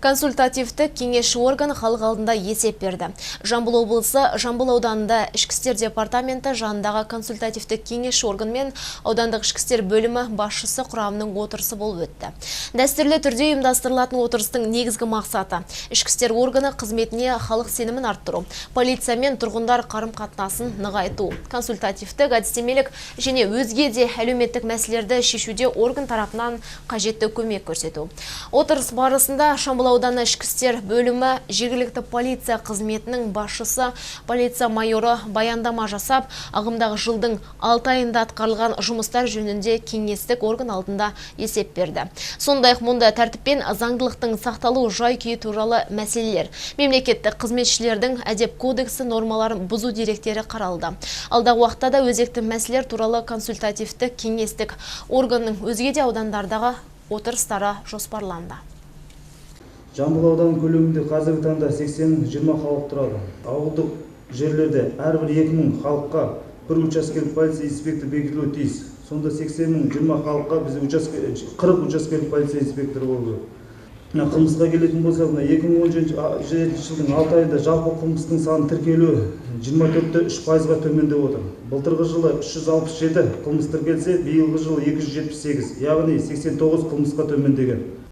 Консультативті кеңесші орган халық алдында есеп берді. Жамбыл облысы Жамбыл ауданында ішкі істер департаменті жанындағы консультативті кеңесші орган мен аудандық ішкі істер бөлімі басшысы құрамының отырысы болып өтті. Дәстүрлі түрде ұйымдастырылатын отырыстың негізгі мақсаты ішкі істер органы қызметіне халық сенімін арттыру, полиция мен тұрғындар қарым-қатынасын нығайту, консультативтік, әдістемелік және өзге де әлеуметтік мәселелерді шешуде орган тарапынан қажетті көмек көрсету. Отырыс барысында Жамбыл ауданы ішкі істер бөлімі жергілікті полиция қызметінің басшысы полиция майоры баяндама жасап, ағымдағы жылдың 6 айында атқарылған жұмыстар жөнінде кеңестік орган алдында есеп берді. Сондай-ақ мұнда тәртіппен заңдылықтың сақталу жай-күйі туралы мәселелер, мемлекеттік қызметшілердің әдеп кодексі нормаларын бұзу деректері қаралды. Алдағы уақытта да өзекті мәселелер туралы консультативті кеңестік органның өзге де аудандардағы отырыстары жоспарланды. Жамбыл ауданының көлемінде қазіргі таңда 80-20 халық тұрады. Ауылдық жерлерде әрбір 2000 халыққа бір учаскелік полиция инспектор бекітілуі тиіс. Сонда 80-20 халыққа біз 40 учаскелік полиция инспекторы болу. Қылмысқа келетін болсақ, 2017 жылдың 6 айында жалпы қылмыстың саны тіркелуі 24,3%-ға төмендеп отыр. Былтырғы жылы 367 қылмыс тіркелсе, биылғы жылы 278, яғни 89 қылмысқа төмендеген.